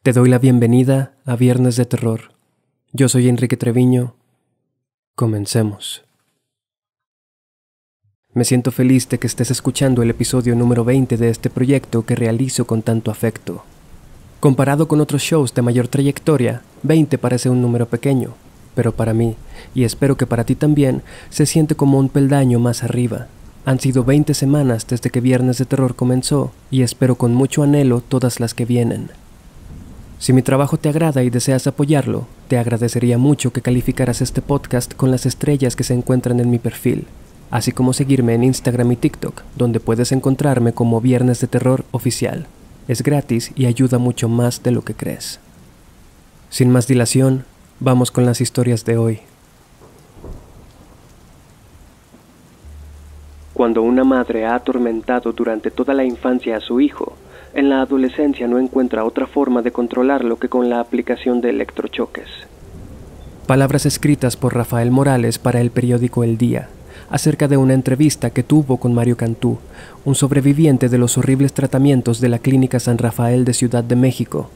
Te doy la bienvenida a Viernes de Terror. Yo soy Enrique Treviño. Comencemos. Me siento feliz de que estés escuchando el episodio número 20 de este proyecto que realizo con tanto afecto. Comparado con otros shows de mayor trayectoria, 20 parece un número pequeño, pero para mí, y espero que para ti también, se siente como un peldaño más arriba. Han sido 20 semanas desde que Viernes de Terror comenzó y espero con mucho anhelo todas las que vienen. Si mi trabajo te agrada y deseas apoyarlo, te agradecería mucho que calificaras este podcast con las estrellas que se encuentran en mi perfil, así como seguirme en Instagram y TikTok, donde puedes encontrarme como Viernes de Terror Oficial. Es gratis y ayuda mucho más de lo que crees. Sin más dilación, vamos con las historias de hoy. Cuando una madre ha atormentado durante toda la infancia a su hijo, en la adolescencia no encuentra otra forma de controlarlo que con la aplicación de electrochoques. Palabras escritas por Rafael Morales para el periódico El Día, acerca de una entrevista que tuvo con Mario Cantú, un sobreviviente de los horribles tratamientos de la Clínica San Rafael de Ciudad de México.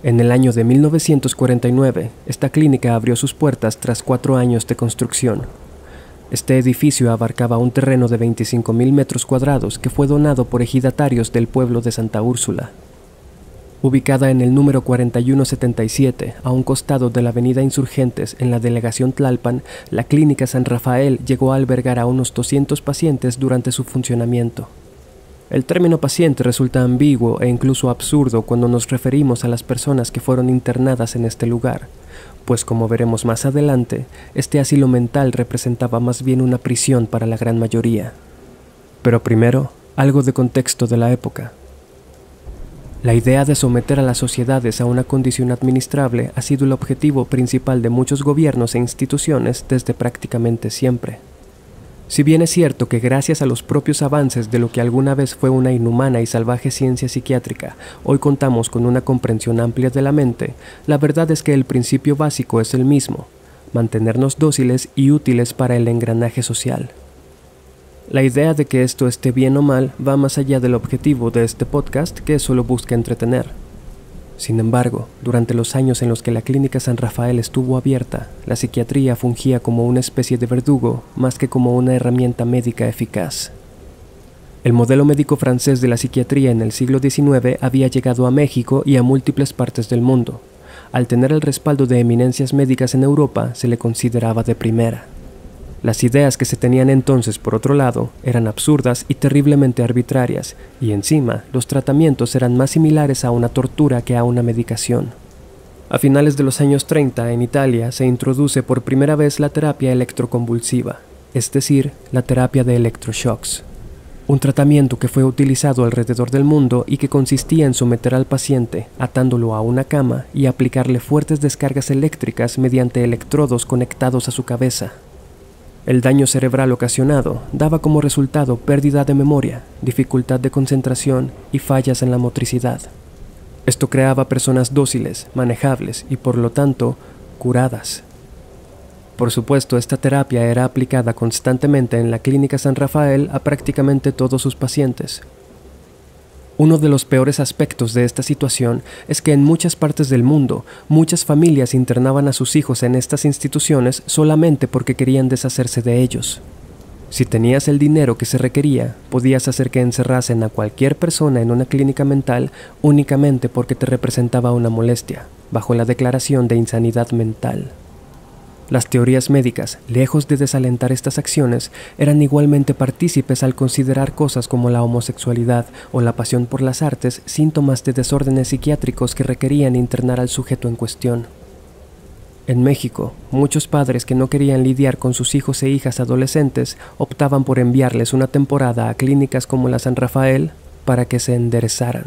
En el año de 1949, esta clínica abrió sus puertas tras 4 años de construcción. Este edificio abarcaba un terreno de 25,000 metros cuadrados que fue donado por ejidatarios del pueblo de Santa Úrsula. Ubicada en el número 4177, a un costado de la avenida Insurgentes en la delegación Tlalpan, la Clínica San Rafael llegó a albergar a unos 200 pacientes durante su funcionamiento. El término paciente resulta ambiguo e incluso absurdo cuando nos referimos a las personas que fueron internadas en este lugar, pues como veremos más adelante, este asilo mental representaba más bien una prisión para la gran mayoría. Pero primero, algo de contexto de la época. La idea de someter a las sociedades a una condición administrable ha sido el objetivo principal de muchos gobiernos e instituciones desde prácticamente siempre. Si bien es cierto que gracias a los propios avances de lo que alguna vez fue una inhumana y salvaje ciencia psiquiátrica, hoy contamos con una comprensión amplia de la mente, la verdad es que el principio básico es el mismo: mantenernos dóciles y útiles para el engranaje social. La idea de que esto esté bien o mal va más allá del objetivo de este podcast, que solo busca entretener. Sin embargo, durante los años en los que la Clínica San Rafael estuvo abierta, la psiquiatría fungía como una especie de verdugo más que como una herramienta médica eficaz. El modelo médico francés de la psiquiatría en el siglo XIX había llegado a México y a múltiples partes del mundo. Al tener el respaldo de eminencias médicas en Europa, se le consideraba de primera. Las ideas que se tenían entonces, por otro lado, eran absurdas y terriblemente arbitrarias, y encima, los tratamientos eran más similares a una tortura que a una medicación. A finales de los años 30, en Italia, se introduce por primera vez la terapia electroconvulsiva, es decir, la terapia de electroshocks. Un tratamiento que fue utilizado alrededor del mundo y que consistía en someter al paciente, atándolo a una cama y aplicarle fuertes descargas eléctricas mediante electrodos conectados a su cabeza. El daño cerebral ocasionado daba como resultado pérdida de memoria, dificultad de concentración y fallas en la motricidad. Esto creaba personas dóciles, manejables y por lo tanto, curadas. Por supuesto, esta terapia era aplicada constantemente en la Clínica San Rafael a prácticamente todos sus pacientes. Uno de los peores aspectos de esta situación es que en muchas partes del mundo, muchas familias internaban a sus hijos en estas instituciones solamente porque querían deshacerse de ellos. Si tenías el dinero que se requería, podías hacer que encerrasen a cualquier persona en una clínica mental únicamente porque te representaba una molestia, bajo la declaración de insanidad mental. Las teorías médicas, lejos de desalentar estas acciones, eran igualmente partícipes al considerar cosas como la homosexualidad o la pasión por las artes síntomas de desórdenes psiquiátricos que requerían internar al sujeto en cuestión. En México, muchos padres que no querían lidiar con sus hijos e hijas adolescentes optaban por enviarles una temporada a clínicas como la San Rafael para que se enderezaran.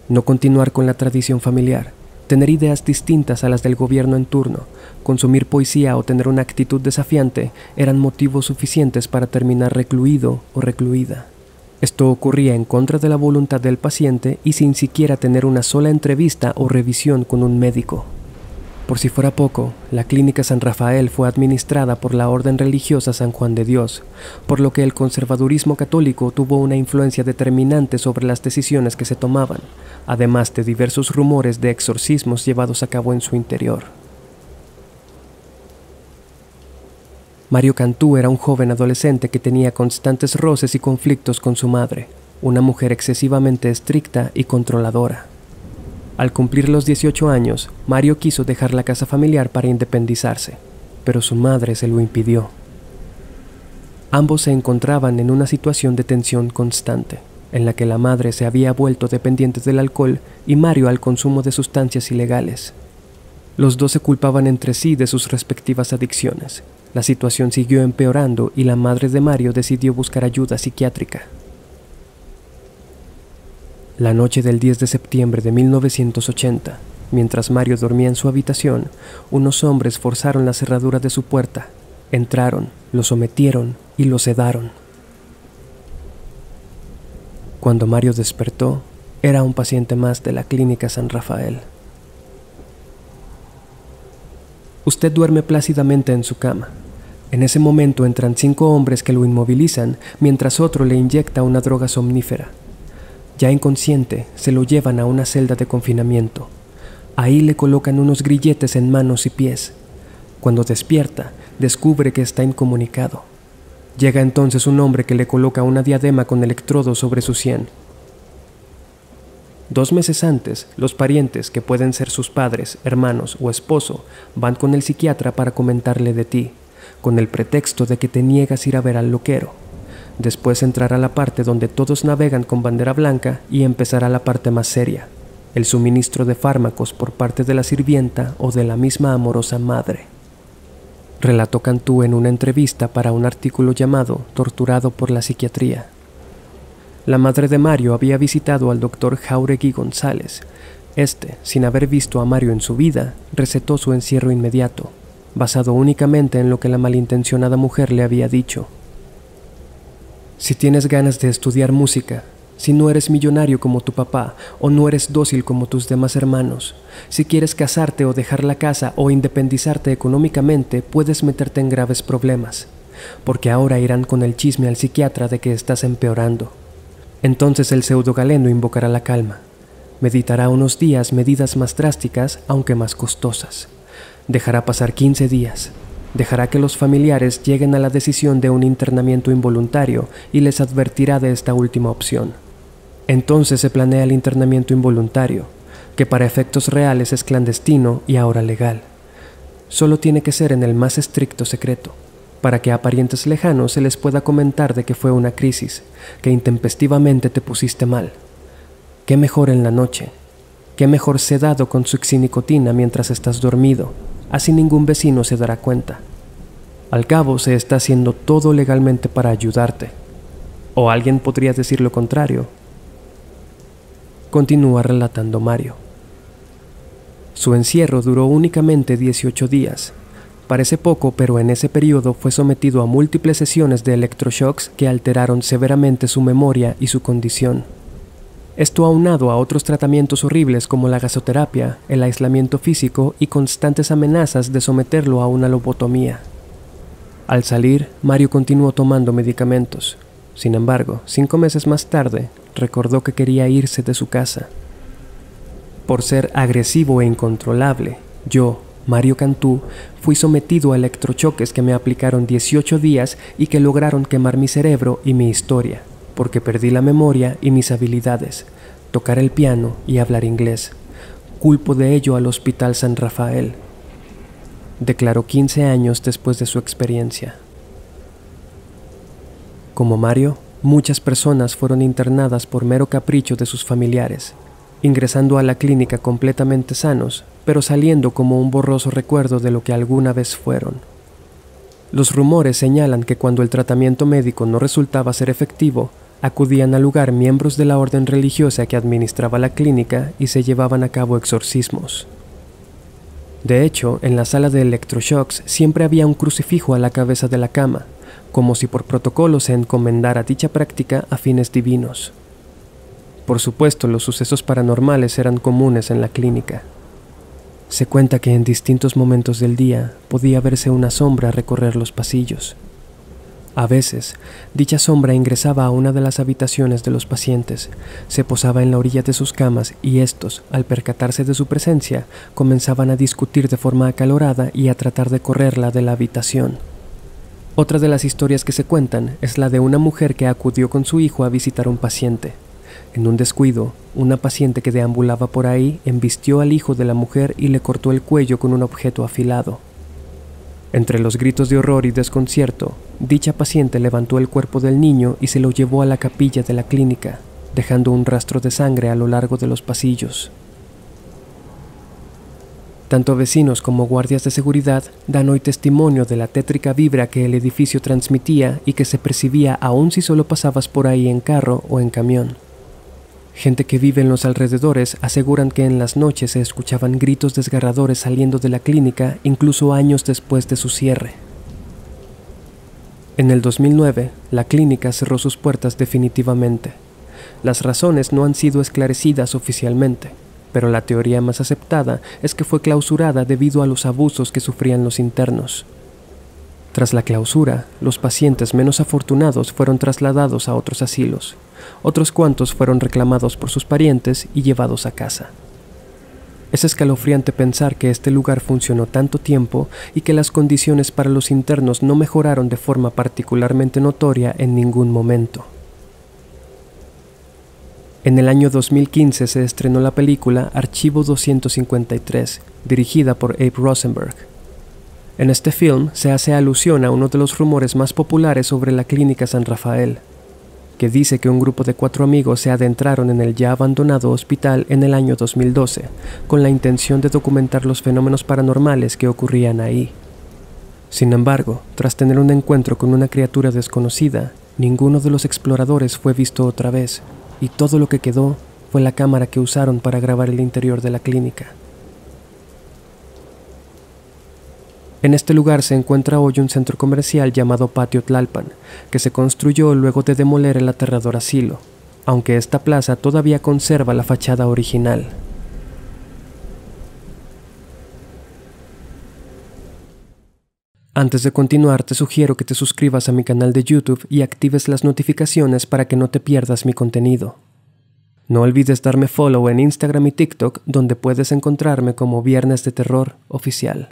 No continuar con la tradición familiar, tener ideas distintas a las del gobierno en turno, consumir poesía o tener una actitud desafiante eran motivos suficientes para terminar recluido o recluida. Esto ocurría en contra de la voluntad del paciente y sin siquiera tener una sola entrevista o revisión con un médico. Por si fuera poco, la Clínica San Rafael fue administrada por la Orden Religiosa San Juan de Dios, por lo que el conservadurismo católico tuvo una influencia determinante sobre las decisiones que se tomaban, además de diversos rumores de exorcismos llevados a cabo en su interior. Mario Cantú era un joven adolescente que tenía constantes roces y conflictos con su madre, una mujer excesivamente estricta y controladora. Al cumplir los 18 años, Mario quiso dejar la casa familiar para independizarse, pero su madre se lo impidió. Ambos se encontraban en una situación de tensión constante, en la que la madre se había vuelto dependiente del alcohol y Mario al consumo de sustancias ilegales. Los dos se culpaban entre sí de sus respectivas adicciones. La situación siguió empeorando y la madre de Mario decidió buscar ayuda psiquiátrica. La noche del 10 de septiembre de 1980, mientras Mario dormía en su habitación, unos hombres forzaron la cerradura de su puerta, entraron, lo sometieron y lo sedaron. Cuando Mario despertó, era un paciente más de la Clínica San Rafael. Usted duerme plácidamente en su cama. En ese momento entran 5 hombres que lo inmovilizan mientras otro le inyecta una droga somnífera. Ya inconsciente, se lo llevan a una celda de confinamiento. Ahí le colocan unos grilletes en manos y pies. Cuando despierta, descubre que está incomunicado. Llega entonces un hombre que le coloca una diadema con electrodos sobre su sien. 2 meses antes, los parientes, que pueden ser sus padres, hermanos o esposo, van con el psiquiatra para comentarle de ti, con el pretexto de que te niegas a ir a ver al loquero. Después entrará la parte donde todos navegan con bandera blanca y empezará la parte más seria, el suministro de fármacos por parte de la sirvienta o de la misma amorosa madre. Relató Cantú en una entrevista para un artículo llamado Torturado por la psiquiatría. La madre de Mario había visitado al doctor Jáuregui González. Este, sin haber visto a Mario en su vida, recetó su encierro inmediato, basado únicamente en lo que la malintencionada mujer le había dicho. Si tienes ganas de estudiar música, si no eres millonario como tu papá o no eres dócil como tus demás hermanos, si quieres casarte o dejar la casa o independizarte económicamente, puedes meterte en graves problemas, porque ahora irán con el chisme al psiquiatra de que estás empeorando. Entonces el pseudo-galeno invocará la calma, meditará unos días medidas más drásticas, aunque más costosas. Dejará pasar 15 días. Dejará que los familiares lleguen a la decisión de un internamiento involuntario y les advertirá de esta última opción. Entonces se planea el internamiento involuntario, que para efectos reales es clandestino y ahora legal. Solo tiene que ser en el más estricto secreto, para que a parientes lejanos se les pueda comentar de que fue una crisis, que intempestivamente te pusiste mal. ¿Qué mejor en la noche? ¿Qué mejor sedado con succinicotina mientras estás dormido? Así ningún vecino se dará cuenta. Al cabo, se está haciendo todo legalmente para ayudarte. ¿O alguien podría decir lo contrario? Continúa relatando Mario. Su encierro duró únicamente 18 días. Parece poco, pero en ese periodo fue sometido a múltiples sesiones de electroshocks que alteraron severamente su memoria y su condición. Esto aunado a otros tratamientos horribles como la gasoterapia, el aislamiento físico y constantes amenazas de someterlo a una lobotomía. Al salir, Mario continuó tomando medicamentos. Sin embargo, 5 meses más tarde, recordó que quería irse de su casa. Por ser agresivo e incontrolable, yo, Mario Cantú, fui sometido a electrochoques que me aplicaron 18 días y que lograron quemar mi cerebro y mi historia, porque perdí la memoria y mis habilidades, tocar el piano y hablar inglés. Culpo de ello al Hospital San Rafael, declaró 15 años después de su experiencia. Como Mario, muchas personas fueron internadas por mero capricho de sus familiares, ingresando a la clínica completamente sanos, pero saliendo como un borroso recuerdo de lo que alguna vez fueron. Los rumores señalan que cuando el tratamiento médico no resultaba ser efectivo, acudían al lugar miembros de la orden religiosa que administraba la clínica y se llevaban a cabo exorcismos. De hecho, en la sala de electroshocks siempre había un crucifijo a la cabeza de la cama, como si por protocolo se encomendara dicha práctica a fines divinos. Por supuesto, los sucesos paranormales eran comunes en la clínica. Se cuenta que en distintos momentos del día podía verse una sombra recorrer los pasillos. A veces, dicha sombra ingresaba a una de las habitaciones de los pacientes, se posaba en la orilla de sus camas y estos, al percatarse de su presencia, comenzaban a discutir de forma acalorada y a tratar de correrla de la habitación. Otra de las historias que se cuentan es la de una mujer que acudió con su hijo a visitar a un paciente. En un descuido, una paciente que deambulaba por ahí embistió al hijo de la mujer y le cortó el cuello con un objeto afilado. Entre los gritos de horror y desconcierto, dicha paciente levantó el cuerpo del niño y se lo llevó a la capilla de la clínica, dejando un rastro de sangre a lo largo de los pasillos. Tanto vecinos como guardias de seguridad dan hoy testimonio de la tétrica vibra que el edificio transmitía y que se percibía aún si solo pasabas por ahí en carro o en camión. Gente que vive en los alrededores aseguran que en las noches se escuchaban gritos desgarradores saliendo de la clínica incluso años después de su cierre. En el 2009, la clínica cerró sus puertas definitivamente. Las razones no han sido esclarecidas oficialmente, pero la teoría más aceptada es que fue clausurada debido a los abusos que sufrían los internos. Tras la clausura, los pacientes menos afortunados fueron trasladados a otros asilos. Otros cuantos fueron reclamados por sus parientes y llevados a casa. Es escalofriante pensar que este lugar funcionó tanto tiempo y que las condiciones para los internos no mejoraron de forma particularmente notoria en ningún momento. En el año 2015 se estrenó la película Archivo 253, dirigida por Abe Rosenberg. En este film se hace alusión a uno de los rumores más populares sobre la Clínica San Rafael, que dice que un grupo de 4 amigos se adentraron en el ya abandonado hospital en el año 2012, con la intención de documentar los fenómenos paranormales que ocurrían ahí. Sin embargo, tras tener un encuentro con una criatura desconocida, ninguno de los exploradores fue visto otra vez, y todo lo que quedó fue la cámara que usaron para grabar el interior de la clínica. En este lugar se encuentra hoy un centro comercial llamado Patio Tlalpan, que se construyó luego de demoler el aterrador asilo, aunque esta plaza todavía conserva la fachada original. Antes de continuar, te sugiero que te suscribas a mi canal de YouTube y actives las notificaciones para que no te pierdas mi contenido. No olvides darme follow en Instagram y TikTok, donde puedes encontrarme como Viernes de Terror Oficial.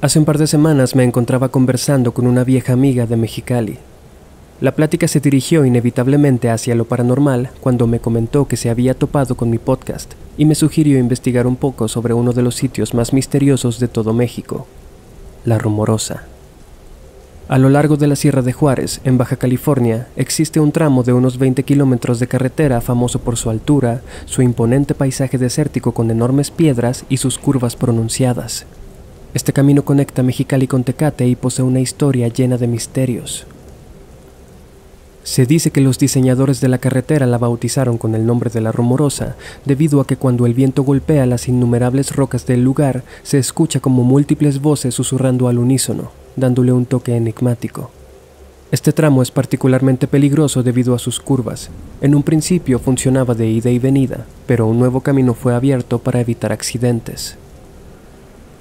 Hace un par de semanas me encontraba conversando con una vieja amiga de Mexicali. La plática se dirigió inevitablemente hacia lo paranormal cuando me comentó que se había topado con mi podcast y me sugirió investigar un poco sobre uno de los sitios más misteriosos de todo México, La Rumorosa. A lo largo de la Sierra de Juárez, en Baja California, existe un tramo de unos 20 kilómetros de carretera famoso por su altura, su imponente paisaje desértico con enormes piedras y sus curvas pronunciadas. Este camino conecta Mexicali con Tecate y posee una historia llena de misterios. Se dice que los diseñadores de la carretera la bautizaron con el nombre de La Rumorosa, debido a que cuando el viento golpea las innumerables rocas del lugar, se escucha como múltiples voces susurrando al unísono, dándole un toque enigmático. Este tramo es particularmente peligroso debido a sus curvas. En un principio funcionaba de ida y venida, pero un nuevo camino fue abierto para evitar accidentes.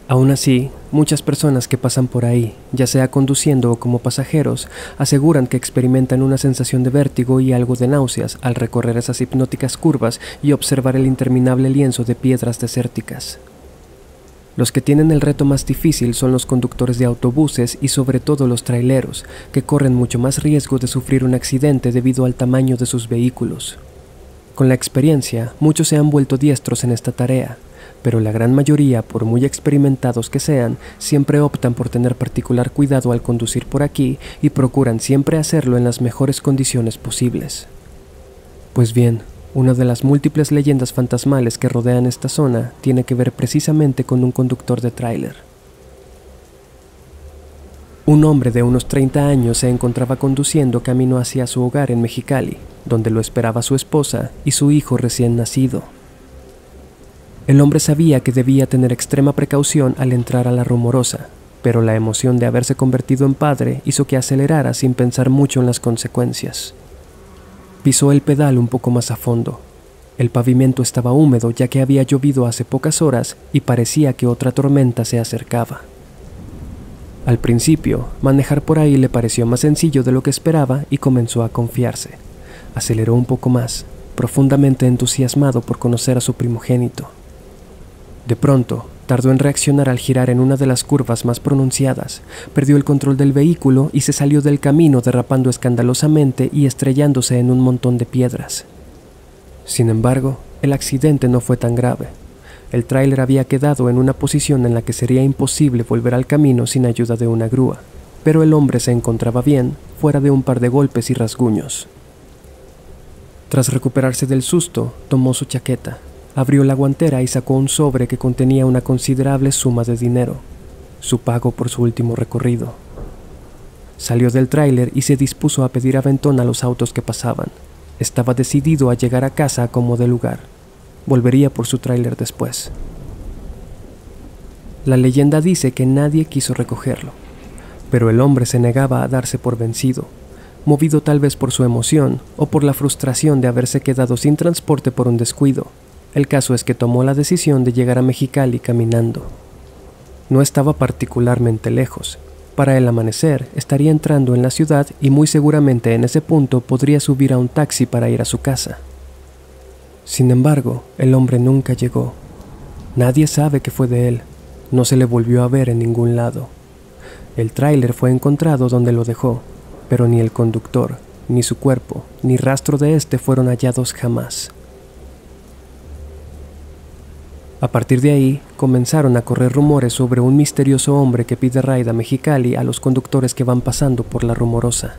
Aún así, muchas personas que pasan por ahí, ya sea conduciendo o como pasajeros, aseguran que experimentan una sensación de vértigo y algo de náuseas al recorrer esas hipnóticas curvas y observar el interminable lienzo de piedras desérticas. Los que tienen el reto más difícil son los conductores de autobuses y sobre todo los traileros, que corren mucho más riesgo de sufrir un accidente debido al tamaño de sus vehículos. Con la experiencia, muchos se han vuelto diestros en esta tarea, pero la gran mayoría, por muy experimentados que sean, siempre optan por tener particular cuidado al conducir por aquí y procuran siempre hacerlo en las mejores condiciones posibles. Pues bien, una de las múltiples leyendas fantasmales que rodean esta zona tiene que ver precisamente con un conductor de tráiler. Un hombre de unos 30 años se encontraba conduciendo camino hacia su hogar en Mexicali, donde lo esperaba su esposa y su hijo recién nacido. El hombre sabía que debía tener extrema precaución al entrar a La Rumorosa, pero la emoción de haberse convertido en padre hizo que acelerara sin pensar mucho en las consecuencias. Pisó el pedal un poco más a fondo, El pavimento estaba húmedo ya que había llovido hace pocas horas y parecía que otra tormenta se acercaba. Al principio, manejar por ahí le pareció más sencillo de lo que esperaba y comenzó a confiarse. Aceleró un poco más, profundamente entusiasmado por conocer a su primogénito. De pronto, tardó en reaccionar al girar en una de las curvas más pronunciadas, perdió el control del vehículo y se salió del camino derrapando escandalosamente y estrellándose en un montón de piedras. Sin embargo, el accidente no fue tan grave. El tráiler había quedado en una posición en la que sería imposible volver al camino sin ayuda de una grúa, pero el hombre se encontraba bien, fuera de un par de golpes y rasguños. Tras recuperarse del susto, tomó su chaqueta, abrió la guantera y sacó un sobre que contenía una considerable suma de dinero, su pago por su último recorrido. Salió del tráiler y se dispuso a pedir aventón a los autos que pasaban. Estaba decidido a llegar a casa como de lugar. Volvería por su tráiler después. La leyenda dice que nadie quiso recogerlo, pero el hombre se negaba a darse por vencido, movido tal vez por su emoción o por la frustración de haberse quedado sin transporte por un descuido. El caso es que tomó la decisión de llegar a Mexicali caminando. No estaba particularmente lejos. Para el amanecer estaría entrando en la ciudad y muy seguramente en ese punto podría subir a un taxi para ir a su casa. Sin embargo, el hombre nunca llegó. Nadie sabe qué fue de él. No se le volvió a ver en ningún lado. El tráiler fue encontrado donde lo dejó, pero ni el conductor, ni su cuerpo, ni rastro de este fueron hallados jamás. A partir de ahí, comenzaron a correr rumores sobre un misterioso hombre que pide ride a Mexicali a los conductores que van pasando por la Rumorosa.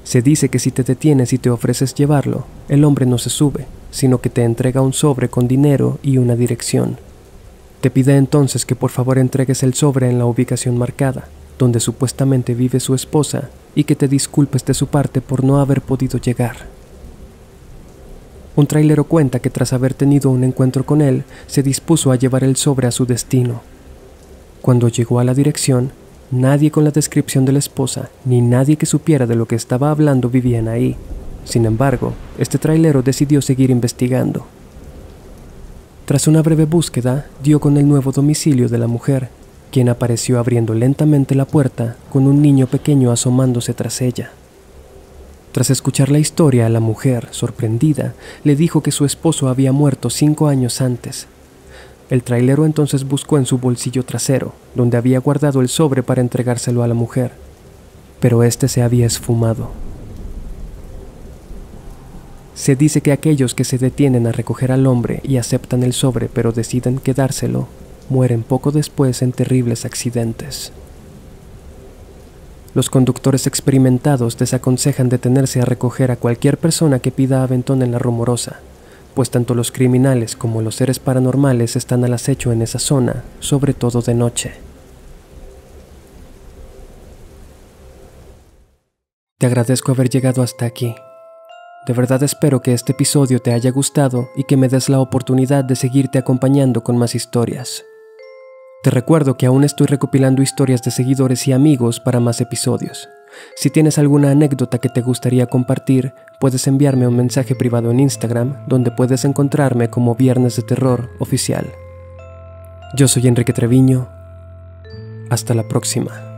Se dice que si te detienes y te ofreces llevarlo, el hombre no se sube, sino que te entrega un sobre con dinero y una dirección. Te pide entonces que por favor entregues el sobre en la ubicación marcada, donde supuestamente vive su esposa, y que te disculpes de su parte por no haber podido llegar. Un trailero cuenta que tras haber tenido un encuentro con él, se dispuso a llevar el sobre a su destino. Cuando llegó a la dirección, nadie con la descripción de la esposa, ni nadie que supiera de lo que estaba hablando vivían ahí. Sin embargo, este trailero decidió seguir investigando. Tras una breve búsqueda, dio con el nuevo domicilio de la mujer, quien apareció abriendo lentamente la puerta con un niño pequeño asomándose tras ella. Tras escuchar la historia, la mujer, sorprendida, le dijo que su esposo había muerto 5 años antes. El trailero entonces buscó en su bolsillo trasero, donde había guardado el sobre para entregárselo a la mujer, pero este se había esfumado. Se dice que aquellos que se detienen a recoger al hombre y aceptan el sobre pero deciden quedárselo, mueren poco después en terribles accidentes. Los conductores experimentados desaconsejan detenerse a recoger a cualquier persona que pida aventón en la Rumorosa, pues tanto los criminales como los seres paranormales están al acecho en esa zona, sobre todo de noche. Te agradezco haber llegado hasta aquí. De verdad espero que este episodio te haya gustado y que me des la oportunidad de seguirte acompañando con más historias. Te recuerdo que aún estoy recopilando historias de seguidores y amigos para más episodios. Si tienes alguna anécdota que te gustaría compartir, puedes enviarme un mensaje privado en Instagram, donde puedes encontrarme como Viernes de Terror Oficial. Yo soy Enrique Treviño. Hasta la próxima.